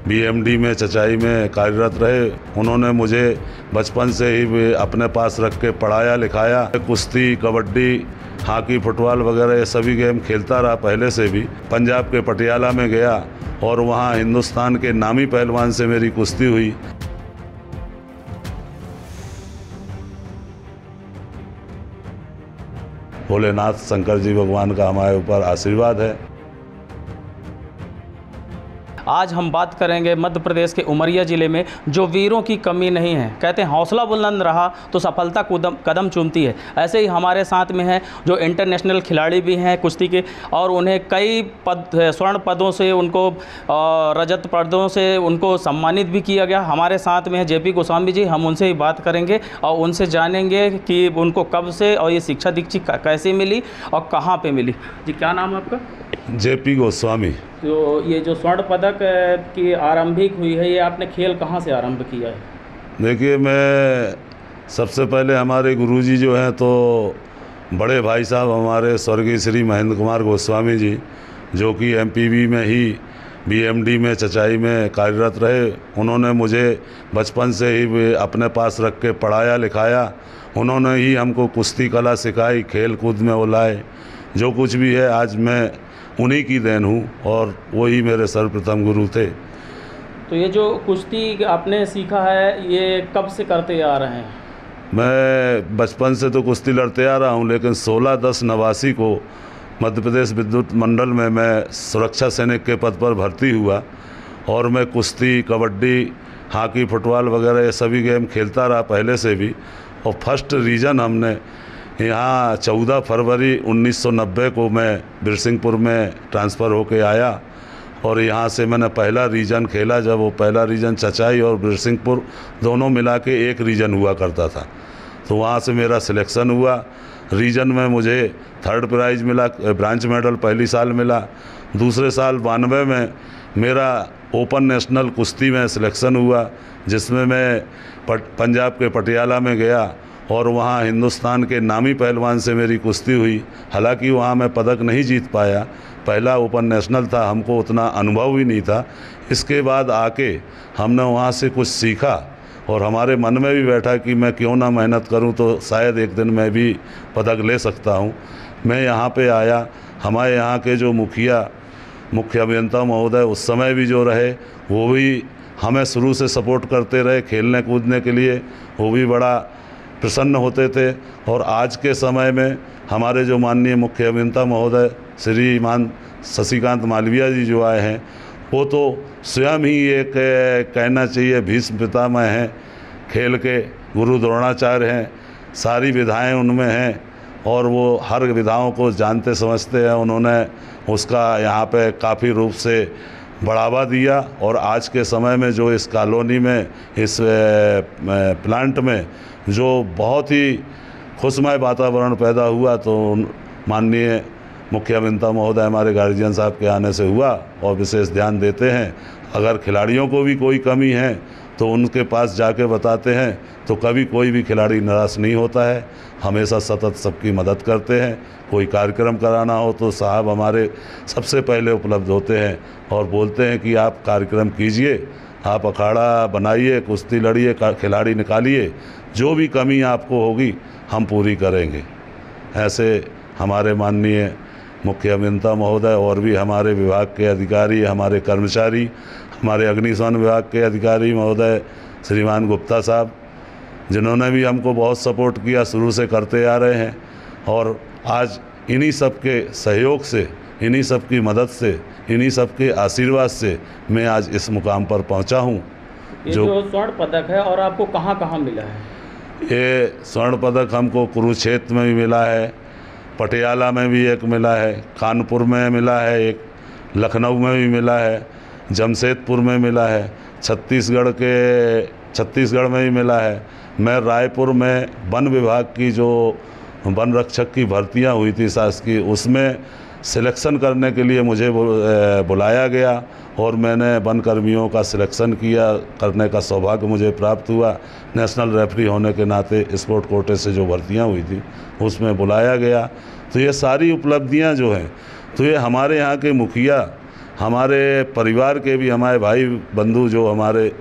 BMD में चचाई में कार्यरत रहे। उन्होंने मुझे बचपन से ही अपने पास रख के पढ़ाया लिखाया। कुश्ती, कबड्डी, हॉकी, फुटबॉल वगैरह ये सभी गेम खेलता रहा पहले से भी। पंजाब के पटियाला में गया और वहाँ हिंदुस्तान के नामी पहलवान से मेरी कुश्ती हुई। भोलेनाथ शंकर जी भगवान का हमारे ऊपर आशीर्वाद है। आज हम बात करेंगे मध्य प्रदेश के उमरिया ज़िले में जो वीरों की कमी नहीं है। कहते हैं हौसला बुलंद रहा तो सफलता कदम चूमती है। ऐसे ही हमारे साथ में है जो इंटरनेशनल खिलाड़ी भी हैं कुश्ती के, और उन्हें कई स्वर्ण पदों से, उनको रजत पदों से उनको सम्मानित भी किया गया। हमारे साथ में है जेपी गोस्वामी जी। हम उनसे ही बात करेंगे और उनसे जानेंगे कि उनको कब से और ये शिक्षा दीक्षा कैसे मिली और कहाँ पर मिली। जी, क्या नाम है आपका? जेपी गोस्वामी। तो ये जो स्वर्ण पदक की आरंभिक हुई है, ये आपने खेल कहाँ से आरंभ किया है? देखिए, मैं सबसे पहले हमारे गुरुजी जो हैं तो बड़े भाई साहब हमारे स्वर्गीय श्री महेंद्र कुमार गोस्वामी जी, जो कि एमपीवी में ही बीएमडी में चचाई में कार्यरत रहे। उन्होंने मुझे बचपन से ही अपने पास रख के पढ़ाया लिखाया। उन्होंने ही हमको कुश्ती कला सिखाई, खेल कूद में उलाए। जो कुछ भी है आज मैं उन्हीं की देन हूँ और वही मेरे सर्वप्रथम गुरु थे। तो ये जो कुश्ती आपने सीखा है, ये कब से करते आ रहे हैं? मैं बचपन से तो कुश्ती लड़ते आ रहा हूँ, लेकिन 16/10/89 को मध्य प्रदेश विद्युत मंडल में मैं सुरक्षा सैनिक के पद पर भर्ती हुआ और मैं कुश्ती, कबड्डी, हॉकी, फुटबॉल वगैरह ये सभी गेम खेलता रहा पहले से भी। और फर्स्ट रीजन हमने यहाँ 14 फरवरी 1990 को मैं बिरसिंहपुर में ट्रांसफ़र होके आया और यहाँ से मैंने पहला रीजन खेला। जब वो पहला रीजन चचाई और बिरसिंहपुर दोनों मिला के एक रीजन हुआ करता था, तो वहाँ से मेरा सिलेक्शन हुआ। रीजन में मुझे 3rd प्राइज़ मिला, ब्रांच मेडल पहली साल मिला। दूसरे साल 92 में मेरा ओपन नेशनल कुश्ती में सिलेक्शन हुआ, जिसमें मैं पंजाब के पटियाला में गया और वहाँ हिंदुस्तान के नामी पहलवान से मेरी कुश्ती हुई। हालांकि वहाँ मैं पदक नहीं जीत पाया, पहला ओपन नेशनल था, हमको उतना अनुभव भी नहीं था। इसके बाद आके हमने वहाँ से कुछ सीखा और हमारे मन में भी बैठा कि मैं क्यों ना मेहनत करूँ, तो शायद एक दिन मैं भी पदक ले सकता हूँ। मैं यहाँ पे आया। हमारे यहाँ के जो मुख्य अभियंता महोदय उस समय भी जो रहे, वो भी हमें शुरू से सपोर्ट करते रहे खेलने कूदने के लिए। वो भी बड़ा प्रसन्न होते थे। और आज के समय में हमारे जो माननीय मुख्य अभियंता महोदय श्रीमान शशिकांत मालवीय जी जो आए हैं, वो तो स्वयं ही एक कहना चाहिए भीष्म पितामह हैं, खेल के गुरु द्रोणाचार्य हैं। सारी विधाएं उनमें हैं और वो हर विधाओं को जानते समझते हैं। उन्होंने उसका यहाँ पे काफ़ी रूप से बढ़ावा दिया और आज के समय में जो इस कॉलोनी में, इस प्लांट में जो बहुत ही खुशमय वातावरण पैदा हुआ, तो माननीय मुख्य अभियंता महोदय हमारे गार्जियन साहब के आने से हुआ और विशेष ध्यान देते हैं। अगर खिलाड़ियों को भी कोई कमी है तो उनके पास जाके बताते हैं, तो कभी कोई भी खिलाड़ी निराश नहीं होता है, हमेशा सतत सबकी मदद करते हैं। कोई कार्यक्रम कराना हो तो साहब हमारे सबसे पहले उपलब्ध होते हैं और बोलते हैं कि आप कार्यक्रम कीजिए, आप अखाड़ा बनाइए, कुश्ती लड़िए, खिलाड़ी निकालिए, जो भी कमी आपको होगी हम पूरी करेंगे। ऐसे हमारे माननीय मुख्य अभियंता महोदय और भी हमारे विभाग के अधिकारी, हमारे कर्मचारी, हमारे अग्निशमन विभाग के अधिकारी महोदय श्रीमान गुप्ता साहब, जिन्होंने भी हमको बहुत सपोर्ट किया, शुरू से करते आ रहे हैं। और आज इन्हीं सब के सहयोग से, इन्हीं सब की मदद से, इन्हीं सब के आशीर्वाद से मैं आज इस मुकाम पर पहुंचा हूं। जो स्वर्ण पदक है और आपको कहां कहां मिला है? ये स्वर्ण पदक हमको कुरुक्षेत्र में भी मिला है, पटियाला में भी एक मिला है, कानपुर में मिला है एक, लखनऊ में भी मिला है, जमशेदपुर में मिला है, छत्तीसगढ़ में भी मिला है। मैं रायपुर में वन विभाग की जो वन रक्षक की भर्तियां हुई थी शासकीय, उसमें सिलेक्शन करने के लिए मुझे बुलाया गया और मैंने वन कर्मियों का सिलेक्शन करने का सौभाग्य मुझे प्राप्त हुआ। नेशनल रेफरी होने के नाते स्पोर्ट कोटे से जो भर्तियां हुई थी उसमें बुलाया गया। तो ये सारी उपलब्धियां जो हैं, तो ये हमारे यहाँ के मुखिया, हमारे परिवार के भी, हमारे भाई बंधु जो हमारे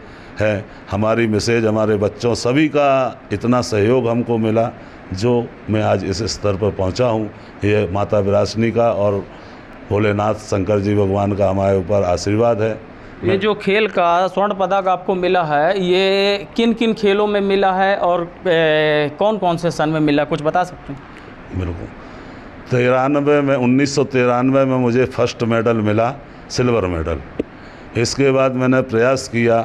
हैं, हमारी मिसेज, हमारे बच्चों, सभी का इतना सहयोग हमको मिला जो मैं आज इस स्तर पर पहुंचा हूं। ये माता विरासनी का और भोलेनाथ शंकर जी भगवान का हमारे ऊपर आशीर्वाद है। ये जो खेल का स्वर्ण पदक आपको मिला है, ये किन किन खेलों में मिला है और कौन कौन से सन में मिला, कुछ बता सकते हैं? मेरे को 1993 में मुझे फर्स्ट मेडल मिला, सिल्वर मेडल। इसके बाद मैंने प्रयास किया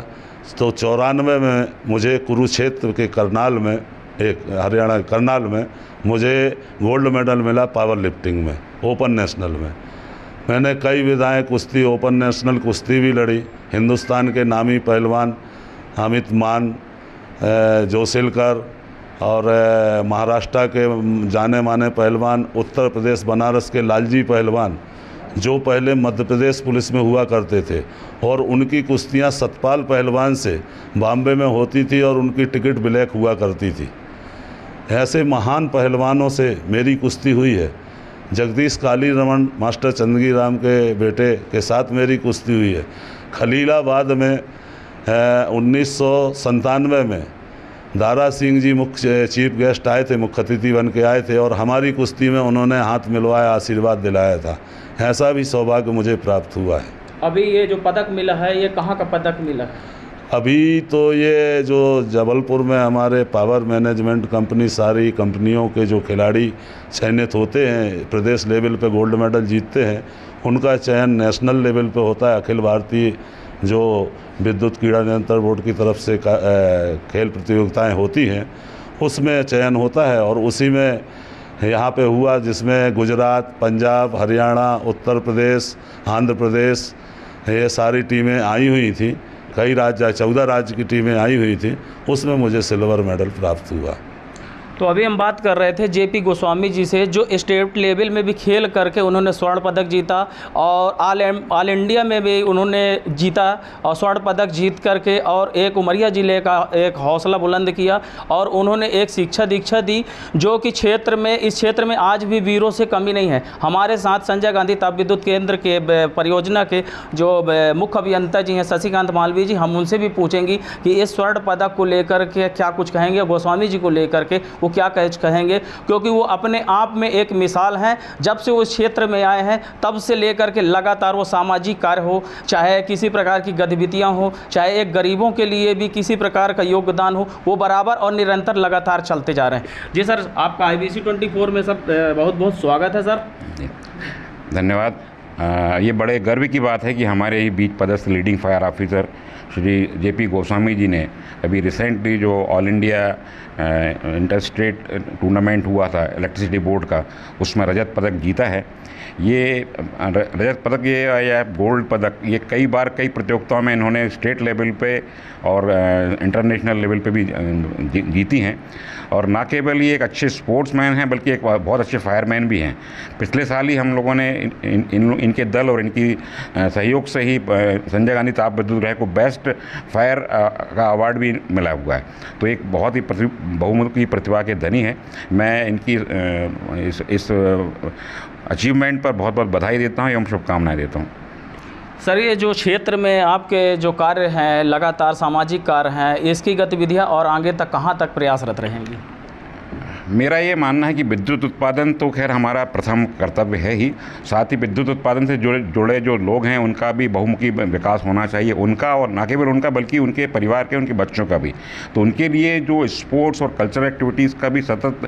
तो 94 में मुझे कुरुक्षेत्र के करनाल में, एक हरियाणा करनाल में, मुझे गोल्ड मेडल मिला पावर लिफ्टिंग में, ओपन नेशनल में। मैंने कई विधाएं कुश्ती, ओपन नेशनल कुश्ती भी लड़ी। हिंदुस्तान के नामी पहलवान अमित मान, जोशिलकर और महाराष्ट्र के जाने माने पहलवान, उत्तर प्रदेश बनारस के लालजी पहलवान जो पहले मध्य प्रदेश पुलिस में हुआ करते थे, और उनकी कुश्तियां सतपाल पहलवान से बॉम्बे में होती थी और उनकी टिकट ब्लैक हुआ करती थी। ऐसे महान पहलवानों से मेरी कुश्ती हुई है। जगदीश काली रमन मास्टर चंदगी राम के बेटे के साथ मेरी कुश्ती हुई है। खलीलाबाद में 1997 में दारा सिंह जी मुख्य चीफ गेस्ट आए थे, मुख्य अतिथि बन के आए थे, और हमारी कुश्ती में उन्होंने हाथ मिलवाया, आशीर्वाद दिलाया था। ऐसा भी सौभाग्य मुझे प्राप्त हुआ है। अभी ये जो पदक मिला है, ये कहाँ का पदक मिला है? अभी तो ये जो जबलपुर में हमारे पावर मैनेजमेंट कंपनी, सारी कंपनियों के जो खिलाड़ी चयनित होते हैं, प्रदेश लेवल पे गोल्ड मेडल जीतते हैं, उनका चयन नेशनल लेवल पे होता है। अखिल भारतीय जो विद्युत क्रीड़ा नियंत्रण बोर्ड की तरफ से खेल प्रतियोगिताएं होती हैं, उसमें चयन होता है, और उसी में यहाँ पे हुआ, जिसमें गुजरात, पंजाब, हरियाणा, उत्तर प्रदेश, आंध्र प्रदेश, ये सारी टीमें आई हुई थी। कई राज्य, 14 राज्य की टीमें आई हुई थी, उसमें मुझे सिल्वर मेडल प्राप्त हुआ। तो अभी हम बात कर रहे थे जेपी गोस्वामी जी से, जो स्टेट लेवल में भी खेल करके उन्होंने स्वर्ण पदक जीता, और ऑल इंडिया में भी उन्होंने जीता और स्वर्ण पदक जीत करके, और एक उमरिया ज़िले का एक हौसला बुलंद किया, और उन्होंने एक शिक्षा दीक्षा दी जो कि क्षेत्र में, इस क्षेत्र में आज भी वीरों से कमी नहीं है। हमारे साथ संजय गांधी ताप विद्युत केंद्र के परियोजना के जो मुख्य अभियंता जी हैं शशिकांत मालवीय जी, हम उनसे भी पूछेंगे कि इस स्वर्ण पदक को लेकर के क्या कुछ कहेंगे, गोस्वामी जी को लेकर के वो क्या कहेंगे, क्योंकि वो अपने आप में एक मिसाल हैं। जब से वो इस क्षेत्र में आए हैं तब से लेकर के लगातार वो सामाजिक कार्य हो, चाहे किसी प्रकार की गतिविधियां हो, चाहे एक गरीबों के लिए भी किसी प्रकार का योगदान हो, वो बराबर और निरंतर लगातार चलते जा रहे हैं। जी सर, आपका IBC 24 में सब बहुत बहुत स्वागत है सर। धन्यवाद। ये बड़े गर्व की बात है कि हमारे ही बीच पदस्थ leading fire officer Shri JP Goswami ji ने अभी रिसेंटली जो all India inter state tournament हुआ था इलेक्ट्रिसिटी बोर्ड का, उसमें रजत पदक जीता है। ये रजत पदक या गोल्ड पदक ये कई बार कई प्रतियोगिताओं में इन्होंने स्टेट लेवल पे और इंटरनेशनल लेवल पे भी जीती हैं। और ना केवल ये एक अच्छे स्पोर्ट्समैन हैं बल्कि एक बहुत अच्छे फायरमैन भी हैं। पिछले साल ही हम लोगों ने इनके दल और इनकी सहयोग से ही संजय गांधी ताप विद्युत गृह को बेस्ट फायर का अवार्ड भी मिला हुआ है। तो एक बहुत ही बहुमुखी प्रतिभा के धनी है। मैं इनकी इस अचीवमेंट पर बहुत बहुत बधाई देता हूँ एवं शुभकामनाएं देता हूँ। सर, ये जो क्षेत्र में आपके जो कार्य हैं, लगातार सामाजिक कार्य हैं, इसकी गतिविधियां और आगे तक कहां तक प्रयासरत रहेंगी? मेरा ये मानना है कि विद्युत उत्पादन तो खैर हमारा प्रथम कर्तव्य है ही, साथ ही विद्युत उत्पादन से जुड़े जो लोग हैं उनका भी बहुमुखी विकास होना चाहिए, उनका और ना केवल उनका बल्कि उनके परिवार के, उनके बच्चों का भी। तो उनके लिए जो स्पोर्ट्स और कल्चरल एक्टिविटीज़ का भी सतत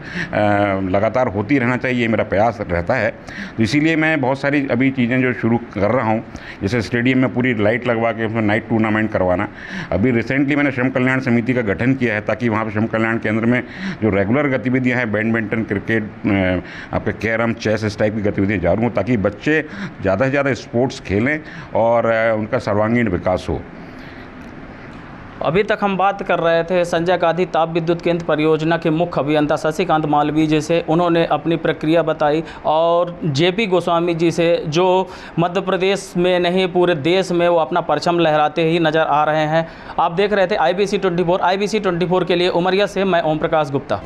लगातार होती रहना चाहिए, मेरा प्रयास रहता है। तो इसीलिए मैं बहुत सारी अभी चीज़ें जो शुरू कर रहा हूँ, जैसे स्टेडियम में पूरी लाइट लगवा के उसमें नाइट टूर्नामेंट करवाना। अभी रिसेंटली मैंने श्रम कल्याण समिति का गठन किया है ताकि वहाँ पर श्रम कल्याण केंद्र में जो रेगुलर गतिविधियाँ हैं, बैडमिंटन, क्रिकेट, आपके कैरम, चेस, इस टाइप की गतिविधियाँ जारी हों ताकि बच्चे ज़्यादा से ज़्यादा स्पोर्ट्स खेलें और उनका सर्वांगीण विकास हो। अभी तक हम बात कर रहे थे संजय गांधी ताप विद्युत केंद्र परियोजना के मुख्य अभियंता शशिकांत मालवीय जी से। उन्होंने अपनी प्रक्रिया बताई, और जेपी गोस्वामी जी से, जो मध्य प्रदेश में नहीं पूरे देश में वो अपना परचम लहराते ही नज़र आ रहे हैं। आप देख रहे थे IBC 24। IBC 24 के लिए उमरिया से मैं ओम प्रकाश गुप्ता।